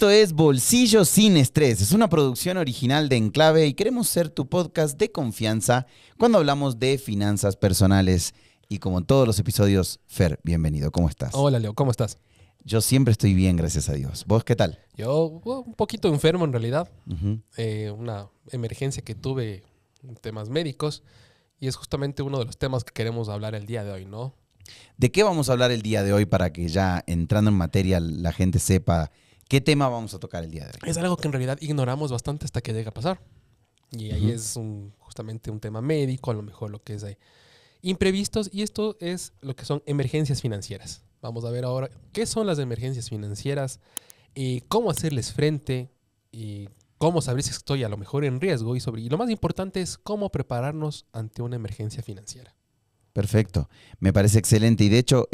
Esto es Bolsillo sin Estrés. Es una producción original de Enclave y queremos ser tu podcast de confianza cuando hablamos de finanzas personales. Y como en todos los episodios, Fer, bienvenido. ¿Cómo estás? Hola, Leo. ¿Cómo estás? Yo siempre estoy bien, gracias a Dios. ¿Vos qué tal? Yo un poquito enfermo en realidad. Ujú. Una emergencia que tuve en temas médicos y es justamente uno de los temas que queremos hablar el día de hoy, ¿no? ¿De qué vamos a hablar el día de hoy para que ya entrando en materia la gente sepa qué tema vamos a tocar el día de hoy? Es algo que en realidad ignoramos bastante hasta que llega a pasar. Y ahí es justamente un tema médico, a lo mejor lo que es imprevistos, y esto es lo que son emergencias financieras. Vamos a ver ahora qué son las emergencias financieras, cómo hacerles frente, y cómo saber si estoy a lo mejor en riesgo y lo más importante es cómo prepararnos ante una emergencia financiera. Perfecto, me parece excelente. Y de hecho,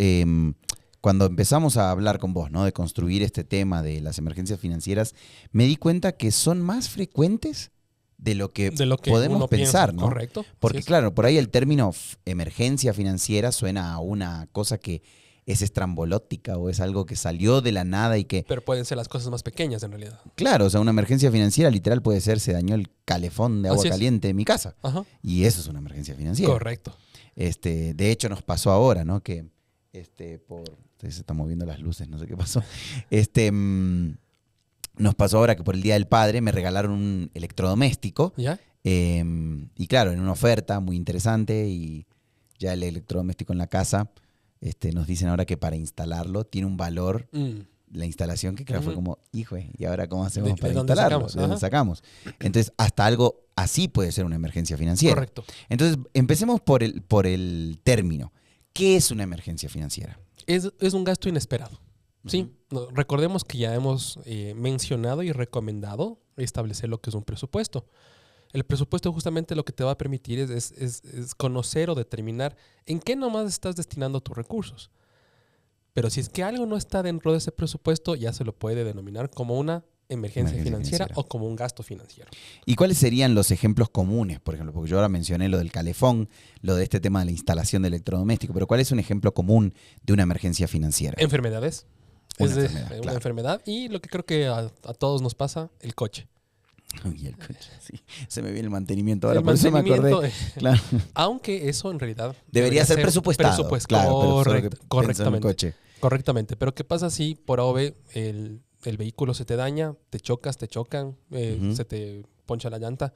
cuando empezamos a hablar con vos, ¿no? De construir este tema de las emergencias financieras, me di cuenta que son más frecuentes de lo que podemos uno pensar, piensa, ¿no? correcto. Porque Así es. claro, por ahí el término emergencia financiera suena a una cosa que es estrambolótica o es algo que salió de la nada y que, Pero pueden ser las cosas más pequeñas en realidad. claro, o sea, una emergencia financiera literal puede ser se dañó el calefón de agua Así es. caliente de mi casa. Ajá. Y eso es una emergencia financiera. Correcto. De hecho, nos pasó ahora, ¿no? Que se están moviendo las luces, no sé qué pasó. Nos pasó ahora que por el Día del Padre me regalaron un electrodoméstico. ¿Ya? Y claro, en una oferta muy interesante y ya el electrodoméstico en la casa, nos dicen ahora que para instalarlo tiene un valor, la instalación que claro fue como, hijo, ¿y ahora cómo hacemos para ¿De dónde instalarlo? sacamos? ¿De dónde Ajá. sacamos? Entonces, hasta algo así puede ser una emergencia financiera. Correcto. Entonces, empecemos por el término. ¿Qué es una emergencia financiera? Es un gasto inesperado. Sí, recordemos que ya hemos mencionado y recomendado establecer lo que es un presupuesto. El presupuesto justamente lo que te va a permitir es conocer o determinar en qué nomás estás destinando tus recursos. Pero si es que algo no está dentro de ese presupuesto, ya se lo puede denominar como una emergencia financiera o como un gasto financiero. ¿Y cuáles serían los ejemplos comunes? Por ejemplo, porque yo ahora mencioné lo del calefón, lo de este tema de la instalación de electrodoméstico, pero ¿cuál es un ejemplo común de una emergencia financiera? Enfermedades. Una Es enfermedad, una claro. enfermedad y lo que creo que a todos nos pasa, el coche. Uy, el coche, sí. Se me viene el mantenimiento ahora, El por eso me mantenimiento, acordé. Claro. aunque eso en realidad Debería ser presupuestado. Claro, pero solo que pienso en el correctamente. coche. Correctamente. Pero ¿qué pasa si por A o B el vehículo se te daña, te chocas, te chocan, se te poncha la llanta?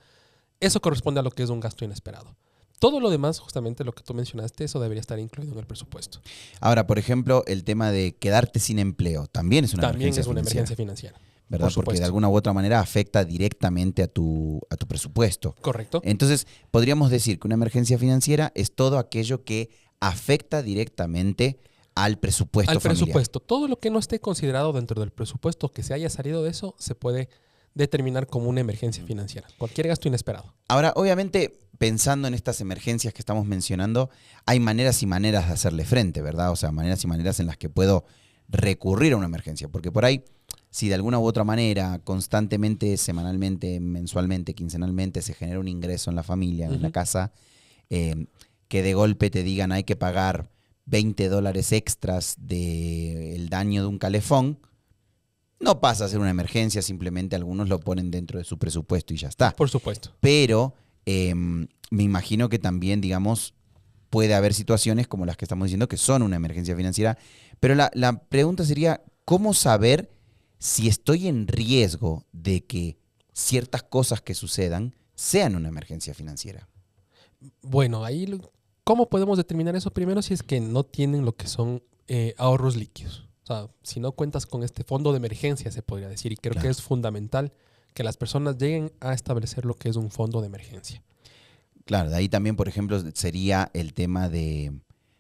Eso corresponde a lo que es un gasto inesperado. Todo lo demás, justamente lo que tú mencionaste, eso debería estar incluido en el presupuesto. Ahora, por ejemplo, el tema de quedarte sin empleo también es una También emergencia es una financiera, emergencia financiera. ¿verdad? Por Porque de supuesto. alguna u otra manera afecta directamente a tu presupuesto. Correcto. Entonces, podríamos decir que una emergencia financiera es todo aquello que afecta directamente al presupuesto Al familiar. presupuesto. Todo lo que no esté considerado dentro del presupuesto que se haya salido de eso, se puede determinar como una emergencia financiera. Cualquier gasto inesperado. Ahora, obviamente, pensando en estas emergencias que estamos mencionando, hay maneras y maneras de hacerle frente, ¿verdad? O sea, maneras y maneras en las que puedo recurrir a una emergencia. Porque por ahí, si de alguna u otra manera, constantemente, semanalmente, mensualmente, quincenalmente, se genera un ingreso en la familia, en la casa, que de golpe te digan hay que pagar $20 extras del daño de un calefón, no pasa a ser una emergencia, simplemente algunos lo ponen dentro de su presupuesto y ya está. Por supuesto. Pero me imagino que también, digamos, puede haber situaciones como las que estamos diciendo que son una emergencia financiera. Pero la pregunta sería, ¿cómo saber si estoy en riesgo de que ciertas cosas que sucedan sean una emergencia financiera? Bueno, ahí, ¿cómo podemos determinar eso? Primero, si es que no tienen lo que son ahorros líquidos. O sea, si no cuentas con este fondo de emergencia, se podría decir. Y creo Claro. que es fundamental que las personas lleguen a establecer lo que es un fondo de emergencia. Claro, de ahí también, por ejemplo, sería el tema de,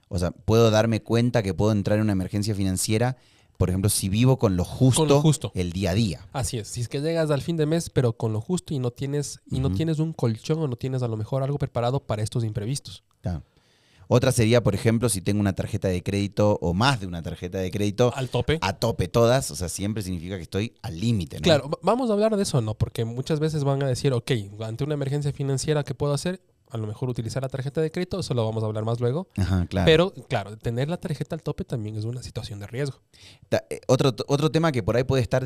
o sea, puedo darme cuenta que puedo entrar en una emergencia financiera, por ejemplo, si vivo con lo justo, el día a día. Así es. Si es que llegas al fin de mes, pero con lo justo y no tienes un colchón o no tienes a lo mejor algo preparado para estos imprevistos. Claro. Otra sería, por ejemplo, si tengo una tarjeta de crédito o más de una tarjeta de crédito Al tope. a tope todas, o sea, siempre significa que estoy al límite, ¿no? Claro, vamos a hablar de eso, ¿no? Porque muchas veces van a decir, ok, ante una emergencia financiera, ¿qué puedo hacer? a lo mejor utilizar la tarjeta de crédito, eso lo vamos a hablar más luego. Ajá, claro. Pero, claro, tener la tarjeta al tope también es una situación de riesgo. Otro tema que por ahí puede estar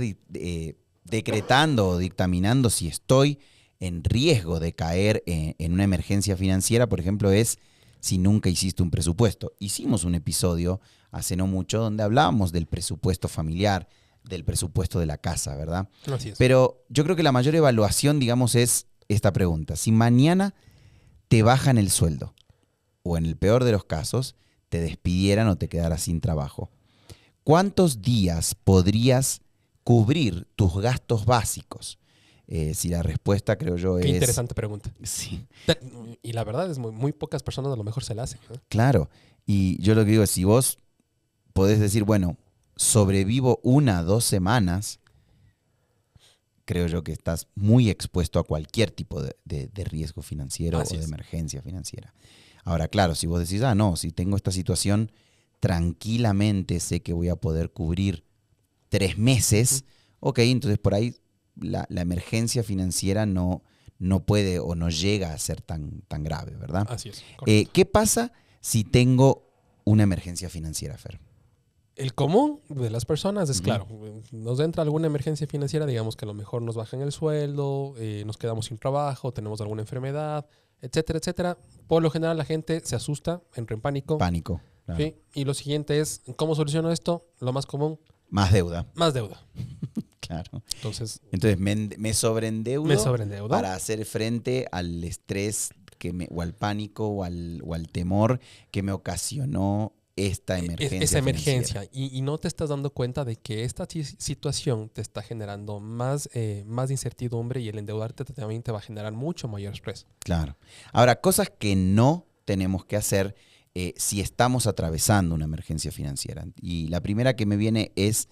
decretando o dictaminando si estoy en riesgo de caer en una emergencia financiera, por ejemplo, es si nunca hiciste un presupuesto. Hicimos un episodio hace no mucho donde hablábamos del presupuesto familiar, del presupuesto de la casa, ¿verdad? Así es. Pero yo creo que la mayor evaluación, digamos, es esta pregunta. Si mañana te bajan el sueldo, o en el peor de los casos, te despidieran o te quedaras sin trabajo, ¿cuántos días podrías cubrir tus gastos básicos? Si la respuesta, creo yo, Qué es... interesante pregunta. Sí, Y la verdad es muy pocas personas a lo mejor se la hacen, ¿no? claro. Y yo lo que digo es, si vos podés decir, bueno, sobrevivo 1 o 2 semanas, creo yo que estás muy expuesto a cualquier tipo de riesgo financiero Así o de es. emergencia financiera. Ahora, claro, si vos decís, no, si tengo esta situación, tranquilamente sé que voy a poder cubrir 3 meses, ok, entonces por ahí la emergencia financiera no puede o no llega a ser tan grave, ¿verdad? Así es. Correcto. ¿Qué pasa si tengo una emergencia financiera, Fer? El común de las personas es, Ujú. claro, nos entra alguna emergencia financiera, digamos que a lo mejor nos bajan el sueldo, nos quedamos sin trabajo, tenemos alguna enfermedad, etcétera, etcétera. Por lo general la gente se asusta, entra en pánico. Pánico. Claro. ¿Sí? Y lo siguiente es, ¿cómo soluciono esto? Lo más común, Más deuda. más deuda. Claro. Entonces, Entonces me sobreendeudo me sobreendeudo. para hacer frente al estrés o al pánico o al temor que me ocasionó esta emergencia. Esa financiera. emergencia. Y no te estás dando cuenta de que esta situación te está generando más incertidumbre y el endeudarte también te va a generar mucho mayor estrés. Claro. Ahora, cosas que no tenemos que hacer si estamos atravesando una emergencia financiera. Y la primera que me viene es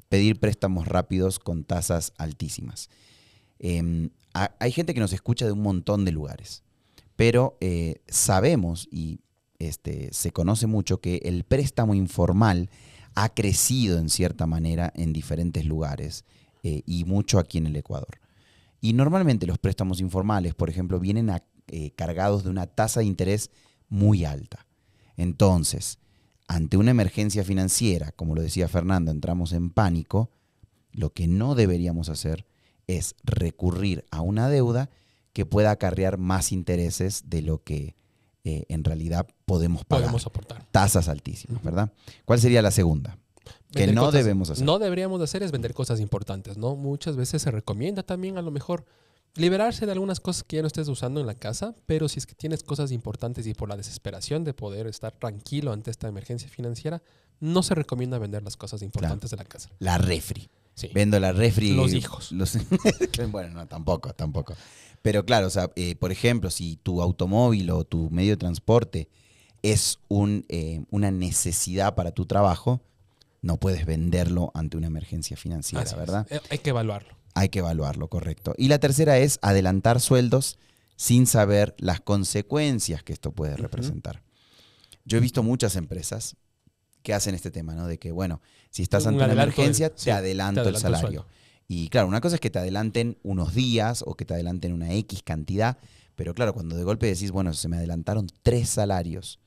pedir préstamos rápidos con tasas altísimas. Hay gente que nos escucha de un montón de lugares, pero sabemos y se conoce mucho que el préstamo informal ha crecido en cierta manera en diferentes lugares y mucho aquí en el Ecuador. Y normalmente los préstamos informales, por ejemplo, vienen cargados de una tasa de interés muy alta. Entonces, ante una emergencia financiera, como lo decía Fernando, entramos en pánico, lo que no deberíamos hacer es recurrir a una deuda que pueda acarrear más intereses de lo que en realidad podemos pagar. Podemos soportar. Tasas altísimas, ¿verdad? ¿Cuál sería la segunda? Que Vender no cosas- debemos hacer. No deberíamos hacer es vender cosas importantes, ¿no? Muchas veces se recomienda también a lo mejor liberarse de algunas cosas que ya no estés usando en la casa, pero si es que tienes cosas importantes y por la desesperación de poder estar tranquilo ante esta emergencia financiera, no se recomienda vender las cosas importantes de la casa. La refri. Sí. Vendo la refri. Los hijos. Bueno, no, tampoco. Pero claro, o sea, por ejemplo, si tu automóvil o tu medio de transporte es una necesidad para tu trabajo, no puedes venderlo ante una emergencia financiera, Así es. ¿verdad? Hay que evaluarlo. Hay que evaluarlo, correcto. Y la tercera es adelantar sueldos sin saber las consecuencias que esto puede representar. Yo he visto muchas empresas que hacen este tema, ¿no? De que, bueno, si estás Un ante una adelanto emergencia, sí, te adelanto el salario. sueldo. Y claro, una cosa es que te adelanten unos días o que te adelanten una X cantidad, pero claro, cuando de golpe decís, bueno, se me adelantaron 3 salarios,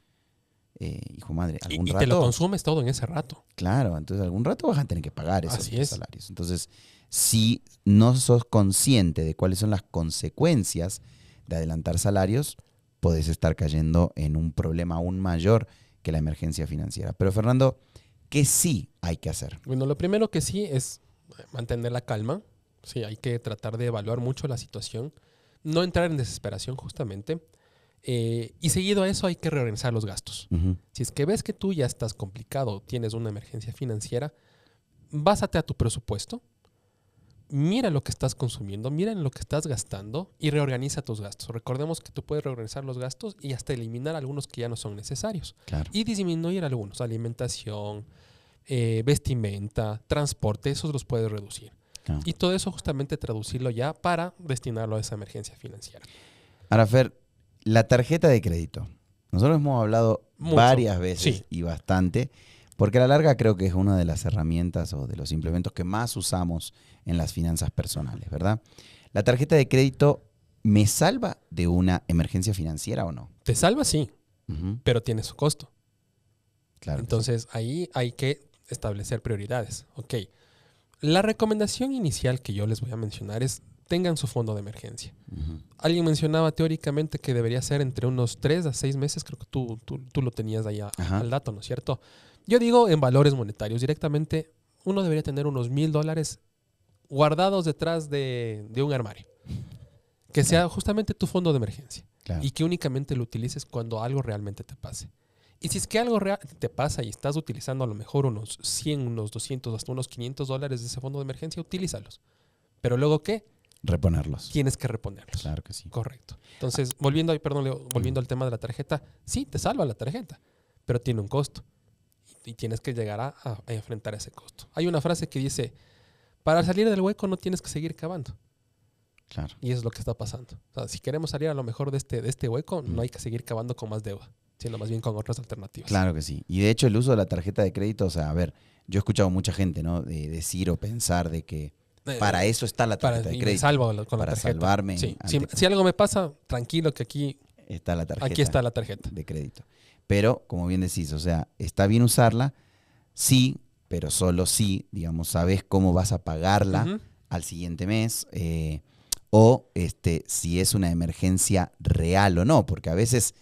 hijo madre, algún Y rato... te lo consumes todo en ese rato. Claro, entonces algún rato vas a tener que pagar esos Así 3 es. salarios. Entonces, si no sos consciente de cuáles son las consecuencias de adelantar salarios, podés estar cayendo en un problema aún mayor que la emergencia financiera. Pero Fernando, ¿qué sí hay que hacer? Bueno, lo primero que sí es mantener la calma. Sí, hay que tratar de evaluar mucho la situación. No entrar en desesperación, justamente. Y seguido a eso hay que reorganizar los gastos. Ujú. Si es que ves que tú ya estás complicado, tienes una emergencia financiera, básate a tu presupuesto, mira lo que estás consumiendo, mira en lo que estás gastando y reorganiza tus gastos. Recordemos que tú puedes reorganizar los gastos y hasta eliminar algunos que ya no son necesarios. Claro. Y disminuir algunos, alimentación, vestimenta, transporte, esos los puedes reducir. Claro. Y todo eso justamente traducirlo ya para destinarlo a esa emergencia financiera. Ahora, Fer, la tarjeta de crédito. Nosotros hemos hablado Mucho. varias veces Sí. y bastante, porque a la larga creo que es una de las herramientas o de los implementos que más usamos en las finanzas personales, ¿verdad? La tarjeta de crédito ¿me salva de una emergencia financiera o no? Te salva, sí, Ujú. pero tiene su costo. Claro. Entonces, ahí hay que establecer prioridades. Ok. La recomendación inicial que yo les voy a mencionar es tengan su fondo de emergencia. Ujú. Alguien mencionaba teóricamente que debería ser entre unos 3 a 6 meses. Creo que tú lo tenías ahí Ajá. al dato, ¿no es cierto? Yo digo en valores monetarios. Directamente, uno debería tener unos $1,000 guardados detrás de un armario. Que sea justamente tu fondo de emergencia. Claro. Y que únicamente lo utilices cuando algo realmente te pase. Y si es que algo real te pasa y estás utilizando a lo mejor unos 100, unos 200, hasta unos $500 de ese fondo de emergencia, utilízalos. Pero luego, ¿qué? Reponerlos. Tienes que reponerlos. Claro que sí. Correcto. Entonces, volviendo al tema de la tarjeta, sí, te salva la tarjeta, pero tiene un costo. Y tienes que llegar a enfrentar ese costo. Hay una frase que dice, para salir del hueco no tienes que seguir cavando. Claro. Y eso es lo que está pasando. O sea, si queremos salir a lo mejor de este hueco, no hay que seguir cavando con más deuda, sino más bien con otras alternativas. Claro que sí. Y de hecho el uso de la tarjeta de crédito, o sea, a ver, yo he escuchado mucha gente, ¿no? De decir o pensar de que para eso está la tarjeta de Y me crédito. salvo con la Para tarjeta. salvarme Sí. ante- Si algo me pasa, tranquilo que aquí Está la tarjeta está la tarjeta. de crédito. Pero, como bien decís, o sea, está bien usarla, sí, pero solo si, digamos, sabes cómo vas a pagarla Ujú. al siguiente mes, o si es una emergencia real o no, porque a veces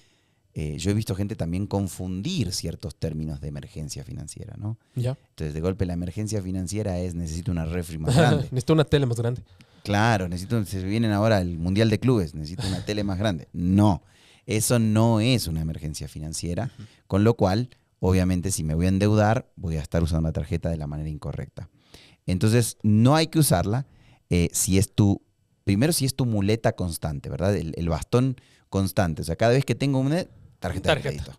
yo he visto gente también confundir ciertos términos de emergencia financiera, ¿no? Ya. Entonces, de golpe, la emergencia financiera es necesito una refri más grande. Necesito una tele más grande. Claro, se vienen ahora el Mundial de Clubes, necesito una tele más grande. No, eso no es una emergencia financiera, con lo cual, obviamente, si me voy a endeudar, voy a estar usando la tarjeta de la manera incorrecta. Entonces, no hay que usarla primero si es tu muleta constante, ¿verdad? El bastón constante. O sea, cada vez que tengo una tarjeta de crédito.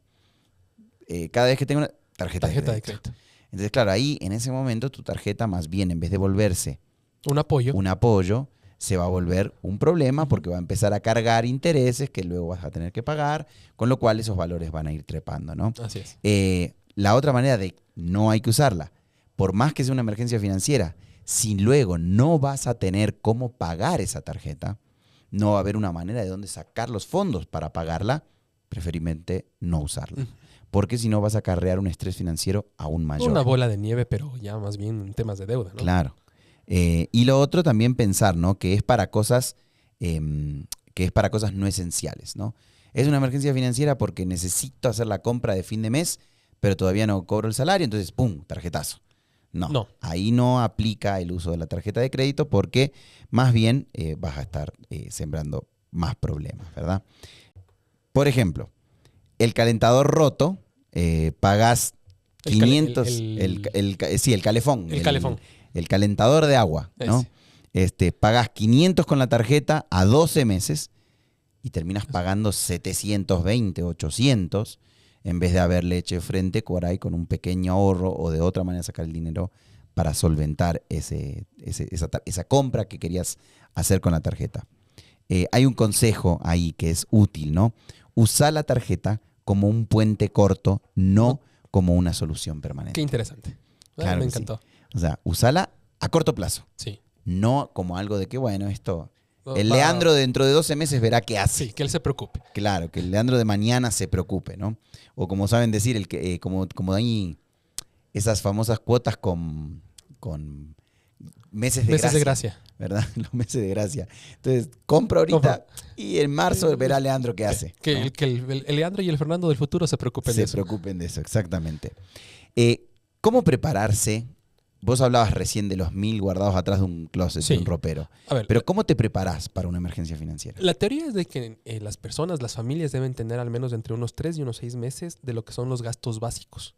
Cada vez que tengo una tarjeta de crédito. Entonces, claro, ahí en ese momento tu tarjeta más bien, en vez de volverse Un apoyo. se va a volver un problema porque va a empezar a cargar intereses que luego vas a tener que pagar, con lo cual esos valores van a ir trepando, ¿no? Así es. La otra manera de no hay que usarla, por más que sea una emergencia financiera, si luego no vas a tener cómo pagar esa tarjeta, no va a haber una manera de dónde sacar los fondos para pagarla, preferiblemente no usarla. Porque si no vas a acarrear un estrés financiero aún mayor. Una bola de nieve, pero ya más bien en temas de deuda, ¿no? Claro. Y lo otro también pensar, ¿no? Que es para cosas no esenciales, ¿no? Es una emergencia financiera porque necesito hacer la compra de fin de mes, pero todavía no cobro el salario, entonces ¡pum! Tarjetazo. No. Ahí no aplica el uso de la tarjeta de crédito porque más bien vas a estar sembrando más problemas, ¿verdad? Por ejemplo, el calentador roto, pagas 500, el calefón. El calefón. El calentador de agua, ¿no? Pagas 500 con la tarjeta a 12 meses y terminas pagando 720, 800, en vez de haberle hecho frente por ahí con un pequeño ahorro o de otra manera sacar el dinero para solventar esa compra que querías hacer con la tarjeta. Hay un consejo ahí que es útil, ¿no? Usa la tarjeta como un puente corto, no como una solución permanente. Qué interesante. Claro me que encantó. Sí. O sea, usala a corto plazo. Sí. No como algo de que, bueno, esto... El Leandro dentro de 12 meses verá qué hace. Sí, que él se preocupe. Claro, que el Leandro de mañana se preocupe, ¿no? O como saben decir, como hay esas famosas cuotas con meses de gracia. ¿Verdad? Los meses de gracia. Entonces, compra ahorita y en marzo verá Leandro qué hace. Que el Leandro y el Fernando del futuro se preocupen de eso. Se preocupen de eso, exactamente. ¿Cómo prepararse? Vos hablabas recién de los 1.000 guardados atrás de un closet, de un ropero. A ver, pero ¿cómo te preparás para una emergencia financiera? La teoría es de que las personas, las familias deben tener al menos entre unos 3 y unos 6 meses de lo que son los gastos básicos.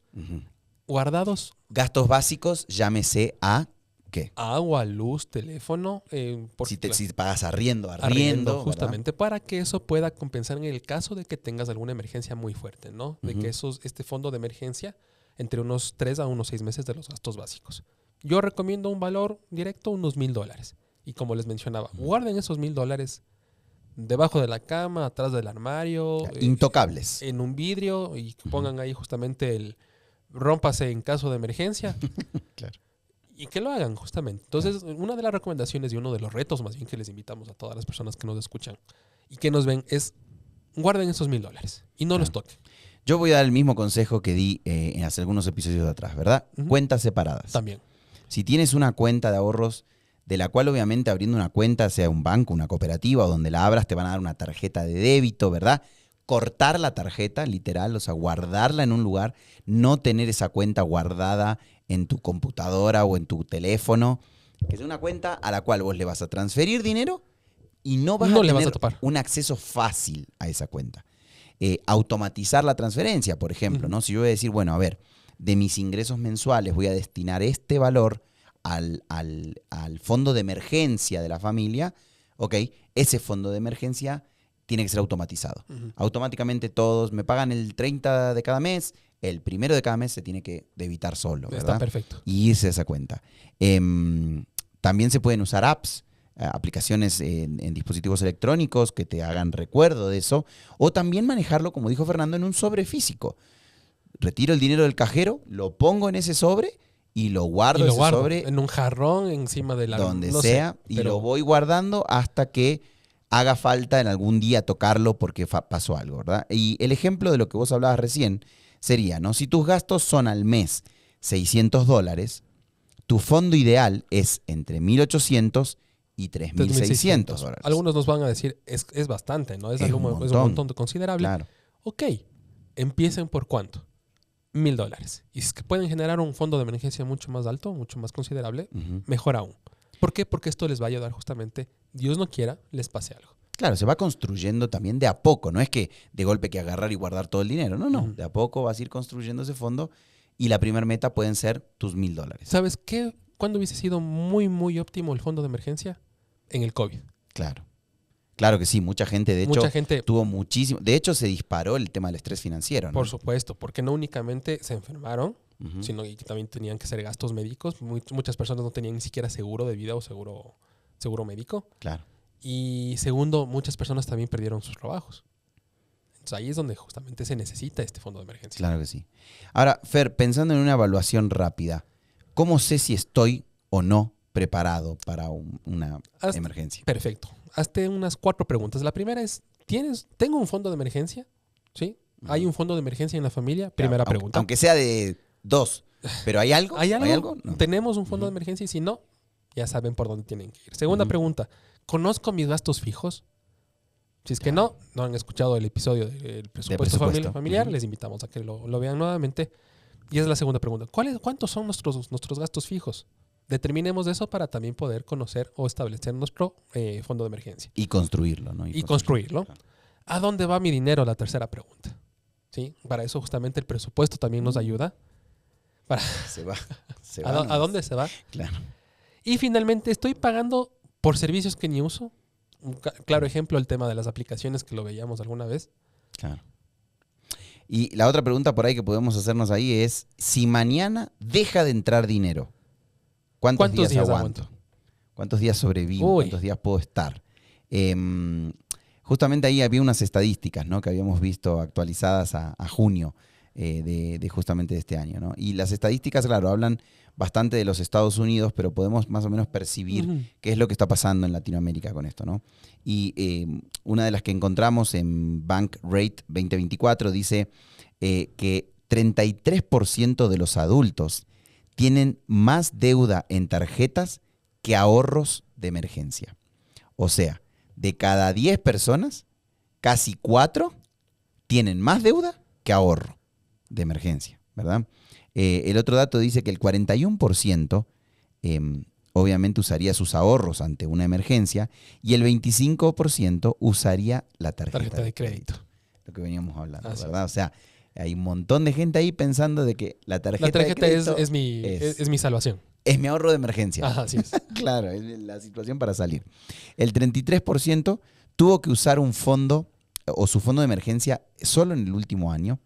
Guardados. Gastos básicos, llámese a ¿qué? Agua, luz, teléfono. Si pagas arriendo, justamente, ¿verdad? Para que eso pueda compensar en el caso de que tengas alguna emergencia muy fuerte, ¿no? De que este fondo de emergencia entre unos 3 a unos 6 meses de los gastos básicos. Yo recomiendo un valor directo, unos $1,000. Y como les mencionaba, guarden esos $1,000 debajo de la cama, atrás del armario. Intocables. En un vidrio y pongan ahí justamente rómpase en caso de emergencia. Claro. Y que lo hagan, justamente. Entonces, una de las recomendaciones y uno de los retos más bien que les invitamos a todas las personas que nos escuchan y que nos ven es guarden esos $1,000 y no los toquen. Yo voy a dar el mismo consejo que di en hace algunos episodios de atrás, ¿verdad? Cuentas separadas. También. Si tienes una cuenta de ahorros, de la cual obviamente abriendo una cuenta, sea un banco, una cooperativa o donde la abras, te van a dar una tarjeta de débito, ¿verdad? Cortar la tarjeta, literal, o sea, guardarla en un lugar, no tener esa cuenta guardada en tu computadora o en tu teléfono, que es una cuenta a la cual vos le vas a transferir dinero y no vas a tener un acceso fácil a esa cuenta. Automatizar la transferencia, por ejemplo, ¿no? Si yo voy a decir, bueno, a ver, de mis ingresos mensuales voy a destinar este valor al fondo de emergencia de la familia, ok, ese fondo de emergencia tiene que ser automatizado. Automáticamente todos me pagan el 30 de cada mes, el 1 de cada mes se tiene que debitar solo, ¿verdad? Está perfecto. Y irse a esa cuenta. También se pueden usar apps, aplicaciones en dispositivos electrónicos que te hagan recuerdo de eso, o también manejarlo, como dijo Fernando, en un sobre físico. Retiro el dinero del cajero, lo pongo en ese sobre y lo guardo, ese sobre en un jarrón encima de la... donde sea, y lo voy guardando hasta que haga falta en algún día tocarlo porque pasó algo, ¿verdad? Y el ejemplo de lo que vos hablabas recién sería, ¿no? Si tus gastos son al mes $600, tu fondo ideal es entre $1,800 y $3,600. Algunos nos van a decir, es bastante, ¿no? Es un montón considerable. Claro. Ok, empiecen por ¿cuánto? $1,000. Y si es que pueden generar un fondo de emergencia mucho más alto, mucho más considerable, mejor aún. ¿Por qué? Porque esto les va a ayudar justamente, Dios no quiera, les pase algo. Claro, se va construyendo también de a poco. No es que de golpe que agarrar y guardar todo el dinero. No. De a poco vas a ir construyendo ese fondo y la primera meta pueden ser tus $1,000. ¿Sabes qué? ¿Cuándo hubiese sido muy, muy óptimo el fondo de emergencia? En el COVID. Claro. Claro que sí. Mucha gente, de hecho, tuvo muchísimo... De hecho, se disparó el tema del estrés financiero, ¿no? Por supuesto, porque no únicamente se enfermaron, sino que también tenían que ser gastos médicos. Muchas personas no tenían ni siquiera seguro de vida o seguro médico. Claro. Y segundo, muchas personas también perdieron sus trabajos. Entonces ahí es donde justamente se necesita este fondo de emergencia. Claro que sí. Ahora, Fer, pensando en una evaluación rápida, ¿cómo sé si estoy o no preparado para una emergencia? Perfecto. Hazte unas 4 preguntas. La primera es, ¿tengo un fondo de emergencia? ¿Sí? ¿Hay un fondo de emergencia en la familia? Primera pregunta. Aunque sea de 2. ¿Pero hay algo? ¿Hay algo? ¿Hay algo? No. ¿Tenemos un fondo de emergencia? Y si no, ya saben por dónde tienen que ir. Segunda pregunta. ¿Conozco mis gastos fijos? Si es que no han escuchado el episodio del presupuesto familiar, les invitamos a que lo vean nuevamente. Y es la segunda pregunta. ¿Cuántos son nuestros gastos fijos? Determinemos eso para también poder conocer o establecer nuestro fondo de emergencia. Y construirlo, ¿no? Y construirlo. Claro. ¿A dónde va mi dinero? La tercera pregunta. ¿Sí? Para eso justamente el presupuesto también nos ayuda. Se va. ¿A dónde se va? Claro. Y finalmente, ¿estoy pagando por servicios que ni uso? Un claro ejemplo, el tema de las aplicaciones que lo veíamos alguna vez. Claro. Y la otra pregunta por ahí que podemos hacernos ahí es, si mañana deja de entrar dinero, ¿cuántos días aguanto? ¿Cuántos días sobrevivo? ¿Cuántos días puedo estar? Justamente ahí había unas estadísticas, ¿no?, que habíamos visto actualizadas a junio de justamente de este año, ¿no? Y las estadísticas, claro, hablan bastante de los Estados Unidos, pero podemos más o menos percibir qué es lo que está pasando en Latinoamérica con esto, ¿no? Y una de las que encontramos en Bankrate 2024 dice que 33% de los adultos tienen más deuda en tarjetas que ahorros de emergencia. O sea, de cada 10 personas, casi 4 tienen más deuda que ahorro de emergencia, ¿verdad? El otro dato dice que el 41% obviamente usaría sus ahorros ante una emergencia y el 25% usaría la tarjeta de crédito. Lo que veníamos hablando, así ¿verdad? Es. O sea, hay un montón de gente ahí pensando de que la tarjeta de crédito es mi salvación. Es mi ahorro de emergencia. Ajá, así es. Claro, es la situación para salir. El 33% tuvo que usar un fondo o su fondo de emergencia solo en el último año.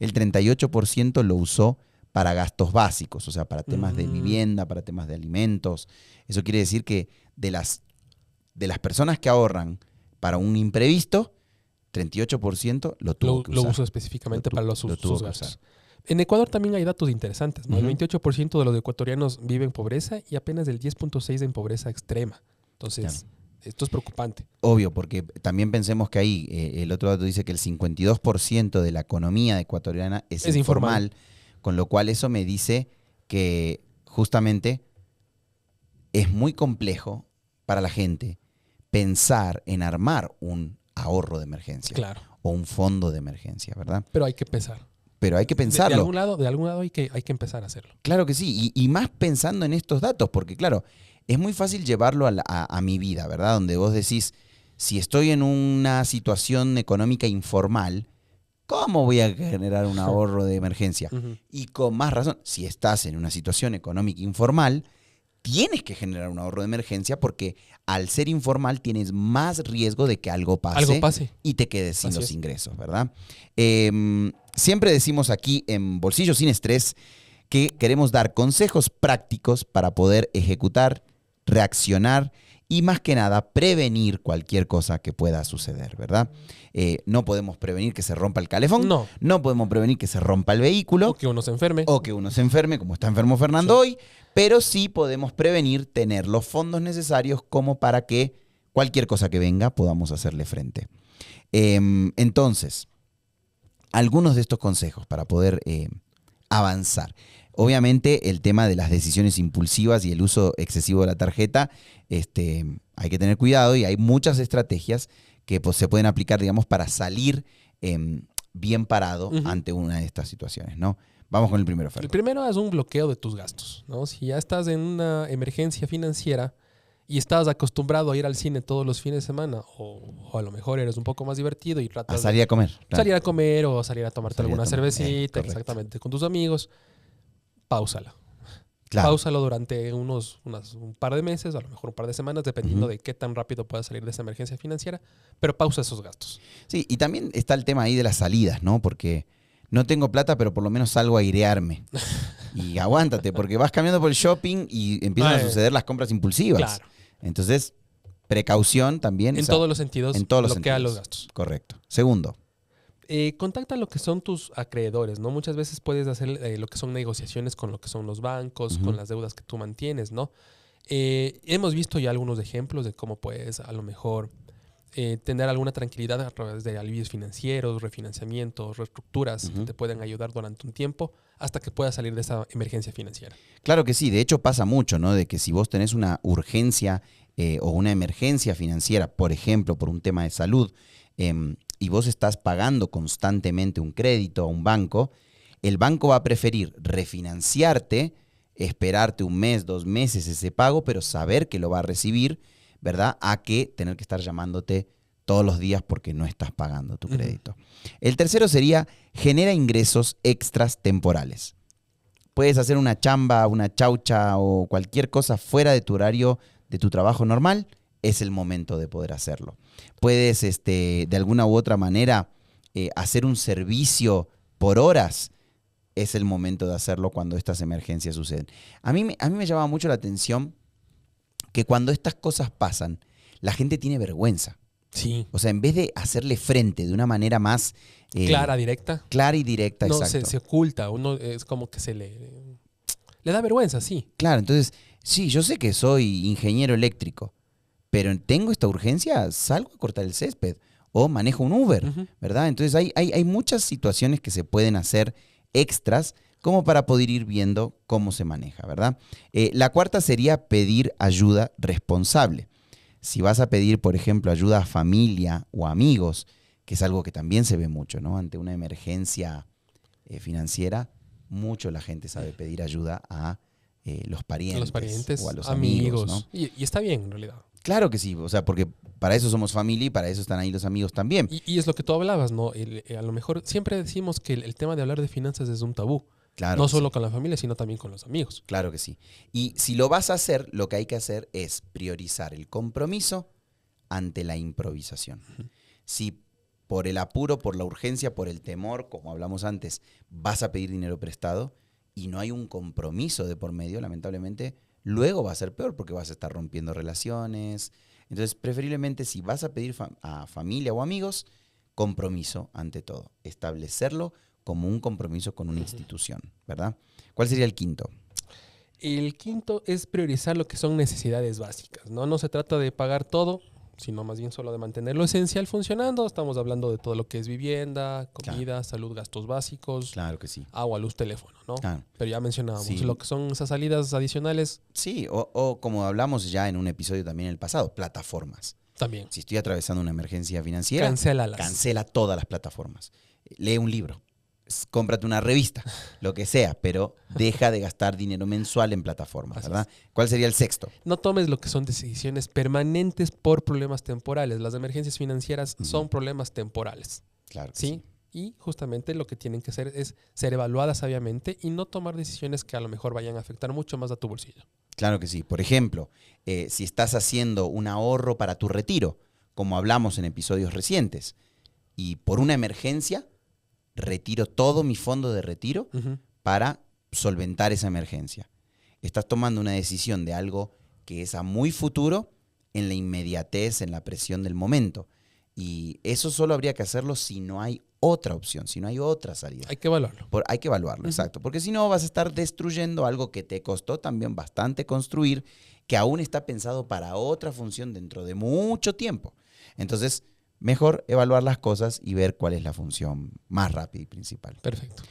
El 38% lo usó para gastos básicos, o sea, para temas de vivienda, para temas de alimentos. Eso quiere decir que de las personas que ahorran para un imprevisto, 38% lo tuvo que usar. Lo usó específicamente para sus gastos. En Ecuador también hay datos interesantes, ¿no? Ujú. El 28% de los ecuatorianos vive en pobreza y apenas el 10.6% en pobreza extrema. Entonces, esto es preocupante. Obvio, porque también pensemos que ahí el otro dato dice que el 52% de la economía ecuatoriana es Es informal. informal, con lo cual eso me dice que justamente es muy complejo para la gente pensar en armar un ahorro de emergencia Claro, o un fondo de emergencia, ¿verdad? pero hay que pensar. Pero hay que De pensarlo. de algún lado hay que empezar a hacerlo. Claro que sí, y más pensando en estos datos, porque claro, es muy fácil llevarlo a mi vida, ¿verdad? Donde vos decís, si estoy en una situación económica informal, ¿cómo voy a generar un ahorro de emergencia? Ujú. Y con más razón, si estás en una situación económica informal, tienes que generar un ahorro de emergencia porque al ser informal tienes más riesgo de que algo Algo pase. y te quedes sin Así los es. ingresos, ¿verdad? Siempre decimos aquí en Bolsillo Sin Estrés que queremos dar consejos prácticos para poder ejecutar, reaccionar y más que nada prevenir cualquier cosa que pueda suceder, ¿verdad? No podemos prevenir que se rompa el calefón, No. no podemos prevenir que se rompa el vehículo O que uno se enferme. o que uno se enferme, como está enfermo Fernando Sí. hoy, pero sí podemos prevenir tener los fondos necesarios como para que cualquier cosa que venga podamos hacerle frente. Entonces, algunos de estos consejos para poder avanzar. Obviamente el tema de las decisiones impulsivas y el uso excesivo de la tarjeta, hay que tener cuidado y hay muchas estrategias que pues, se pueden aplicar, digamos, para salir bien parado Ujú. ante una de estas situaciones, ¿no? Vamos con el primero, Fer. El primero es un bloqueo de tus gastos, ¿no? Si ya estás en una emergencia financiera y estás acostumbrado a ir al cine todos los fines de semana, o a lo mejor eres un poco más divertido y A tratas salir de a comer. Claro. salir a comer o salir a tomarte Salir a alguna tomar, cervecita, correcto. exactamente, con tus amigos, páusala. Claro. Páusalo durante un par de meses, a lo mejor un par de semanas, dependiendo Ujú. de qué tan rápido puedas salir de esa emergencia financiera, pero pausa esos gastos. Sí, y también está el tema ahí de las salidas, ¿no? Porque no tengo plata, pero por lo menos salgo a airearme. Y aguántate, porque vas caminando por el shopping y empiezan a suceder las compras impulsivas. Claro, Entonces, precaución también. en o sea, todos los sentidos, en todos los bloquea sentidos. los gastos. Correcto. Segundo. Contacta lo que son tus acreedores, ¿no? Muchas veces puedes hacer lo que son negociaciones con lo que son los bancos, Ujú. con las deudas que tú mantienes, ¿no? Hemos visto ya algunos ejemplos de cómo puedes a lo mejor tener alguna tranquilidad a través de alivios financieros, refinanciamientos, reestructuras que Ujú. te pueden ayudar durante un tiempo hasta que puedas salir de esa emergencia financiera. Claro que sí, de hecho pasa mucho, ¿no? De que si vos tenés una urgencia o una emergencia financiera, por ejemplo, por un tema de salud, y vos estás pagando constantemente un crédito a un banco, el banco va a preferir refinanciarte, esperarte un mes, 2 meses ese pago, pero saber que lo va a recibir, ¿verdad? A que tener que estar llamándote todos los días porque no estás pagando tu Ujú. crédito. El tercero sería genera ingresos extras temporales. Puedes hacer una chamba, una chaucha o cualquier cosa fuera de tu horario de tu trabajo normal, es el momento de poder hacerlo. Puedes, de alguna u otra manera, hacer un servicio por horas, es el momento de hacerlo cuando estas emergencias suceden. A mí me llama mucho la atención que cuando estas cosas pasan, la gente tiene vergüenza. Sí. O sea, en vez de hacerle frente de una manera más Clara, directa. clara y directa, No, exacto. se oculta. Uno es como que le da vergüenza, sí. Claro, entonces, sí, yo sé que soy ingeniero eléctrico, pero tengo esta urgencia, salgo a cortar el césped o manejo un Uber, Ujú. ¿verdad? Entonces hay muchas situaciones que se pueden hacer extras como para poder ir viendo cómo se maneja, ¿verdad? La cuarta sería pedir ayuda responsable. Si vas a pedir, por ejemplo, ayuda a familia o amigos, que es algo que también se ve mucho, ¿no? Ante una emergencia financiera, mucho la gente sabe pedir ayuda a los parientes, A los parientes, o a los amigos, ¿no? Y está bien, en realidad. Claro que sí, o sea, porque para eso somos familia y para eso están ahí los amigos también. Y es lo que tú hablabas, ¿no? A lo mejor siempre decimos que el tema de hablar de finanzas es un tabú. Claro No que solo sí. con la familia, sino también con los amigos. Claro que sí. Y si lo vas a hacer, lo que hay que hacer es priorizar el compromiso ante la improvisación. Si por el apuro, por la urgencia, por el temor, como hablamos antes, vas a pedir dinero prestado y no hay un compromiso de por medio, lamentablemente, luego va a ser peor porque vas a estar rompiendo relaciones. Entonces, preferiblemente, si vas a pedir a familia o amigos, compromiso ante todo. Establecerlo como un compromiso con una institución, ¿verdad? ¿Cuál sería el quinto? El quinto es priorizar lo que son necesidades básicas, ¿no? No se trata de pagar todo, sino más bien solo de mantener lo esencial funcionando. Estamos hablando de todo lo que es vivienda, comida, salud, gastos básicos, Claro que sí. agua, luz, teléfono, ¿no? Claro. Pero ya mencionábamos Sí. lo que son esas salidas adicionales Sí, o como hablamos ya en un episodio también en el pasado, plataformas. también. Si estoy atravesando una emergencia financiera, Cancélalas. cancela todas las plataformas. Lee un libro, cómprate una revista, lo que sea, pero deja de gastar dinero mensual en plataformas, Así ¿verdad? ¿Cuál sería el sexto? No tomes lo que son decisiones permanentes por problemas temporales. Las emergencias financieras son problemas temporales, Claro que ¿sí? Y justamente lo que tienen que hacer es ser evaluadas sabiamente y no tomar decisiones que a lo mejor vayan a afectar mucho más a tu bolsillo. Claro que sí. Por ejemplo, si estás haciendo un ahorro para tu retiro, como hablamos en episodios recientes, y por una emergencia, retiro todo mi fondo de retiro Ujú. para solventar esa emergencia. Estás tomando una decisión de algo que es a muy futuro en la inmediatez, en la presión del momento. Y eso solo habría que hacerlo si no hay otra opción, si no hay otra salida. Hay que evaluarlo. Hay que evaluarlo, exacto. Porque si no, vas a estar destruyendo algo que te costó también bastante construir, que aún está pensado para otra función dentro de mucho tiempo. Entonces, mejor evaluar las cosas y ver cuál es la función más rápida y principal. Perfecto.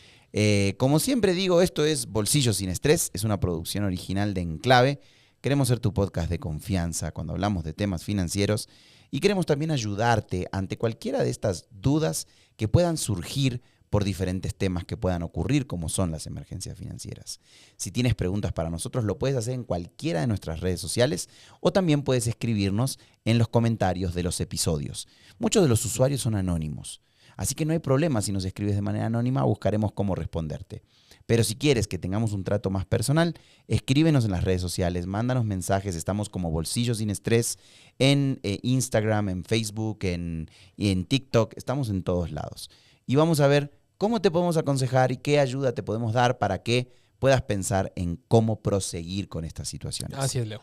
Como siempre digo, esto es Bolsillo sin Estrés, es una producción original de Enclave. Queremos ser tu podcast de confianza cuando hablamos de temas financieros y queremos también ayudarte ante cualquiera de estas dudas que puedan surgir por diferentes temas que puedan ocurrir, como son las emergencias financieras. Si tienes preguntas para nosotros, lo puedes hacer en cualquiera de nuestras redes sociales o también puedes escribirnos en los comentarios de los episodios. Muchos de los usuarios son anónimos, así que no hay problema si nos escribes de manera anónima, buscaremos cómo responderte. Pero si quieres que tengamos un trato más personal, escríbenos en las redes sociales, mándanos mensajes, estamos como Bolsillo Sin Estrés en Instagram, en Facebook, y en TikTok, estamos en todos lados. Y vamos a ver cómo te podemos aconsejar y qué ayuda te podemos dar para que puedas pensar en cómo proseguir con estas situaciones. Así es, Leo.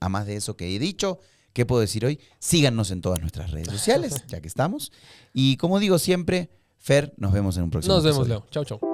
A más de eso que he dicho, ¿qué puedo decir hoy? Síganos en todas nuestras redes sociales, ya que estamos. Y como digo siempre, Fer, nos vemos en un próximo Nos vemos, episodio. Leo. Chau, chau.